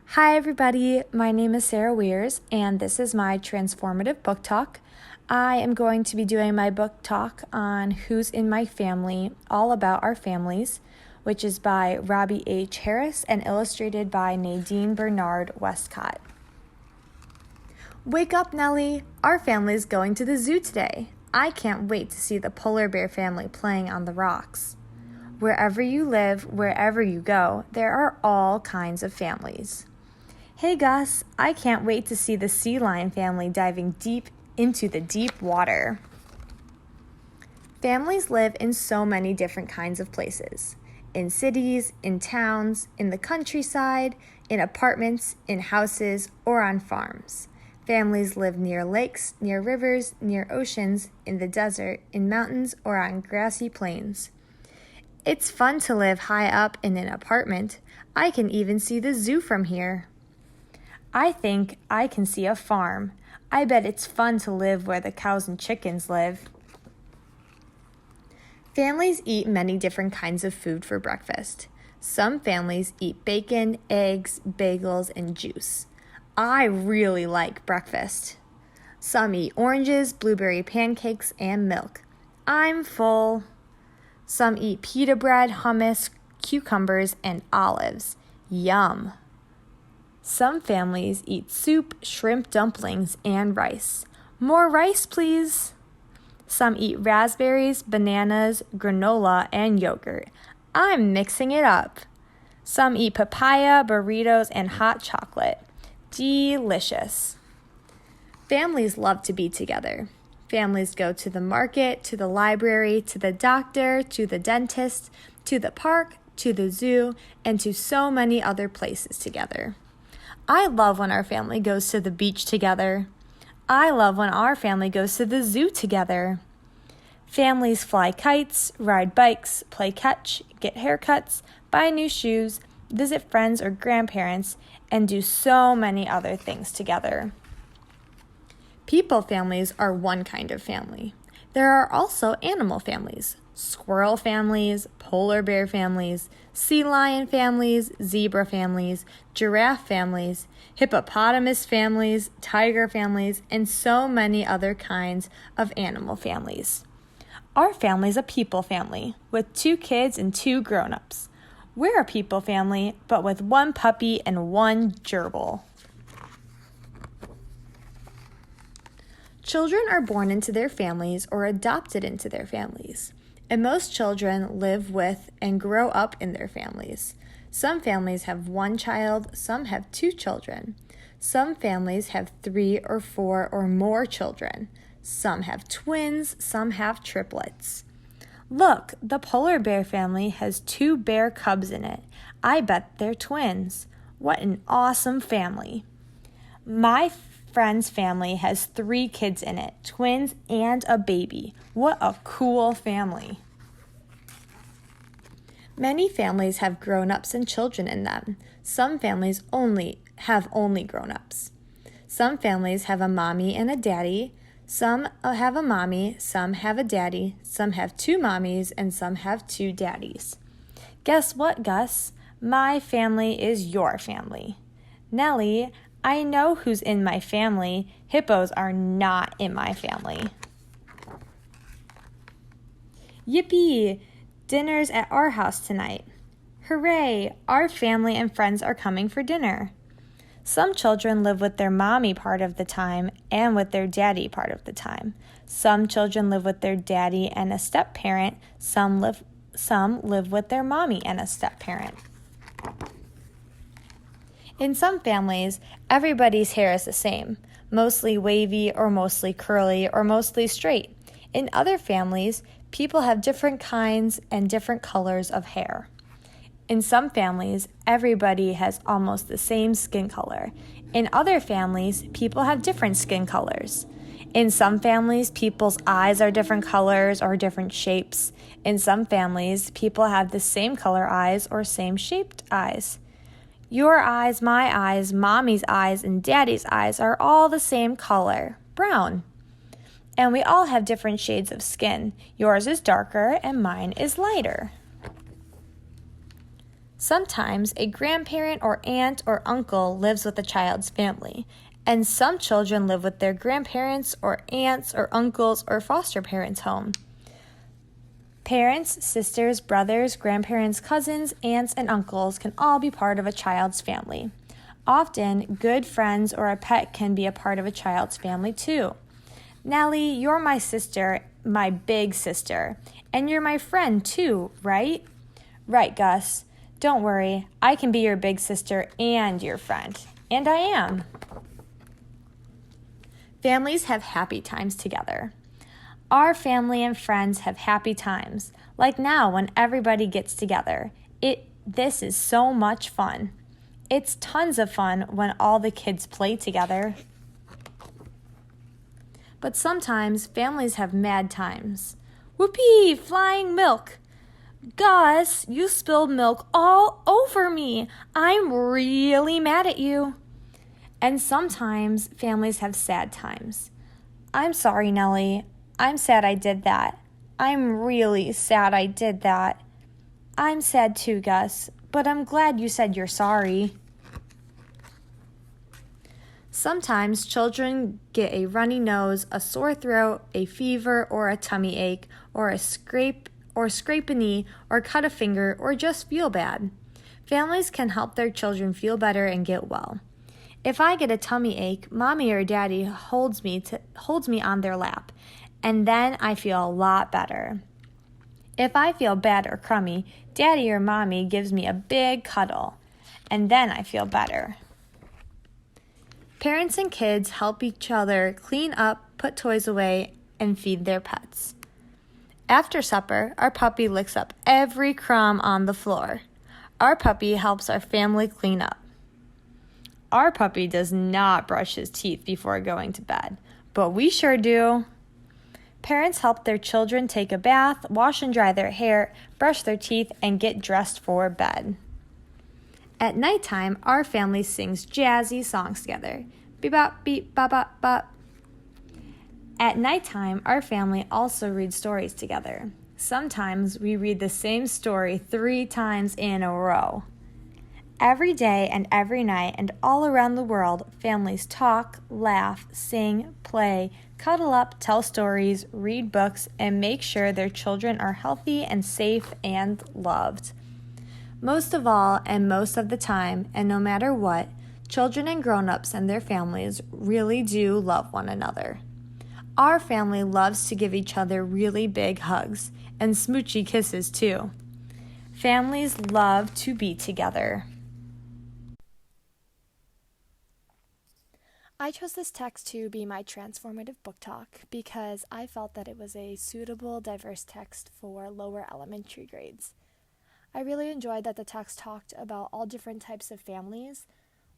Hi, everybody. My name is Sarah Weirs, and this is my Transformative book talk. I am going to be doing my book talk on Who's in My Family, All About Our Families, which is by Robbie H. Harris and illustrated by Nadine Bernard Westcott. Wake up, Nellie. Our family's going to the zoo today. I can't wait to see the polar bear family playing on the rocks. Wherever you live, wherever you go, there are all kinds of families. Hey Gus, I can't wait to see the sea lion family diving deep into the deep water. Families live in so many different kinds of places. In cities, in towns, in the countryside, in apartments, in houses, or on farms. Families live near lakes, near rivers, near oceans, in the desert, in mountains, or on grassy plains. It's fun to live high up in an apartment. I can even see the zoo from here. I think I can see a farm. I bet it's fun to live where the cows and chickens live. Families eat many different kinds of food for breakfast. Some families eat bacon, eggs, bagels, and juice. I really like breakfast. Some eat oranges, blueberry pancakes, and milk. I'm full. Some eat pita bread, hummus, cucumbers, and olives. Yum. Some families eat soup, shrimp dumplings, and rice. More rice, please. Some eat raspberries, bananas, granola, and yogurt. I'm mixing it up. Some eat papaya, burritos, and hot chocolate. Delicious. Families love to be together. Families go to the market, to the library, to the doctor, to the dentist, to the park, to the zoo, and to so many other places together. I love when our family goes to the beach together. I love when our family goes to the zoo together. Families fly kites, ride bikes, play catch, get haircuts, buy new shoes, visit friends or grandparents, and do so many other things together. People families are one kind of family. There are also animal families, squirrel families, polar bear families, sea lion families, zebra families, giraffe families, hippopotamus families, tiger families, and so many other kinds of animal families. Our family's a people family with 2 kids and 2 grown-ups. We're a people family, but with 1 puppy and 1 gerbil. Children are born into their families or adopted into their families, and most children live with and grow up in their families. Some families have 1 child, some have 2 children. Some families have 3 or 4 or more children. Some have twins, some have triplets. Look, the polar bear family has 2 bear cubs in it. I bet they're twins. What an awesome family. My friend's family has 3 kids in it, twins and a baby. What a cool family. Many families have grown-ups and children in them. Some families have only grown-ups. Some families have a mommy and a daddy. Some have a mommy, some have a daddy, some have 2 mommies, and some have 2 daddies. Guess what, Gus? My family is your family. Nellie, I know who's in my family. Hippos are not in my family. Yippee! Dinner's at our house tonight. Hooray! Our family and friends are coming for dinner. Some children live with their mommy part of the time and with their daddy part of the time. Some children live with their daddy and a step-parent. Some live with their mommy and a step-parent. In some families, everybody's hair is the same, mostly wavy or mostly curly or mostly straight. In other families, people have different kinds and different colors of hair. In some families, everybody has almost the same skin color. In other families, people have different skin colors. In some families, people's eyes are different colors or different shapes. In some families, people have the same color eyes or same shaped eyes. Your eyes, my eyes, mommy's eyes, and daddy's eyes are all the same color, brown. And we all have different shades of skin. Yours is darker and mine is lighter. Sometimes a grandparent or aunt or uncle lives with the child's family, and some children live with their grandparents or aunts or uncles or foster parents' home. Parents, sisters, brothers, grandparents, cousins, aunts, and uncles can all be part of a child's family. Often, good friends or a pet can be a part of a child's family too. Nellie, you're my sister, my big sister, and you're my friend too, right? Right, Gus. Don't worry, I can be your big sister and your friend. And I am. Families have happy times together. Our family and friends have happy times, like now when everybody gets together. This is so much fun. It's tons of fun when all the kids play together. But sometimes families have mad times. Whoopee, flying milk. Gus, you spilled milk all over me. I'm really mad at you. And sometimes families have sad times. I'm sorry, Nellie. I'm sad I did that. I'm really sad I did that. I'm sad too, Gus, but I'm glad you said you're sorry. Sometimes children get a runny nose, a sore throat, a fever, or a tummy ache, or scrape a knee, or cut a finger, or just feel bad. Families can help their children feel better and get well. If I get a tummy ache, Mommy or Daddy holds me on their lap, and then I feel a lot better. If I feel bad or crummy, Daddy or Mommy gives me a big cuddle, and then I feel better. Parents and kids help each other clean up, put toys away, and feed their pets. After supper, our puppy licks up every crumb on the floor. Our puppy helps our family clean up. Our puppy does not brush his teeth before going to bed, but we sure do. Parents help their children take a bath, wash and dry their hair, brush their teeth, and get dressed for bed. At nighttime, our family sings jazzy songs together. Beep-bop, beep, bop, bop. At nighttime, our family also reads stories together. Sometimes we read the same story 3 times in a row. Every day and every night and all around the world, families talk, laugh, sing, play, cuddle up, tell stories, read books, and make sure their children are healthy and safe and loved. Most of all, and most of the time, and no matter what, children and grown-ups and their families really do love one another. Our family loves to give each other really big hugs and smoochy kisses too. Families love to be together. I chose this text to be my transformative book talk because I felt that it was a suitable, diverse text for lower elementary grades. I really enjoyed that the text talked about all different types of families.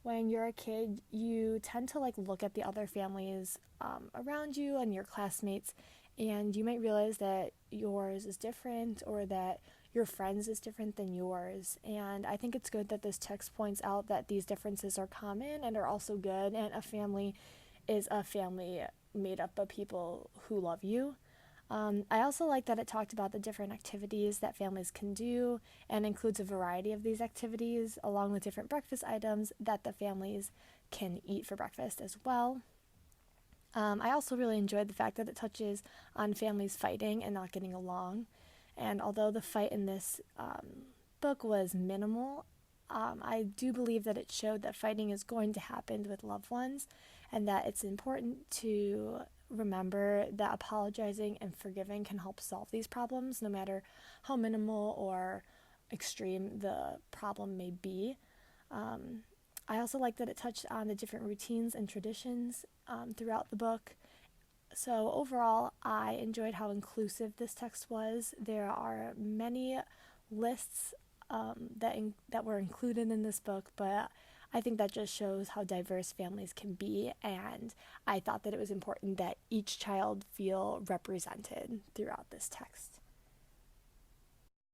When you're a kid, you tend to look at the other families around you and your classmates, and you might realize that yours is different or that your friends is different than yours. And I think it's good that this text points out that these differences are common and are also good, and a family is a family made up of people who love you. I also like that it talked about the different activities that families can do and includes a variety of these activities along with different breakfast items that the families can eat for breakfast as well. I also really enjoyed the fact that it touches on families fighting and not getting along. And although the fight in this book was minimal, I do believe that it showed that fighting is going to happen with loved ones and that it's important to remember that apologizing and forgiving can help solve these problems, no matter how minimal or extreme the problem may be. I also like that it touched on the different routines and traditions throughout the book. So overall, I enjoyed how inclusive this text was. There are many lists that were included in this book, but I think that just shows how diverse families can be, and I thought that it was important that each child feel represented throughout this text.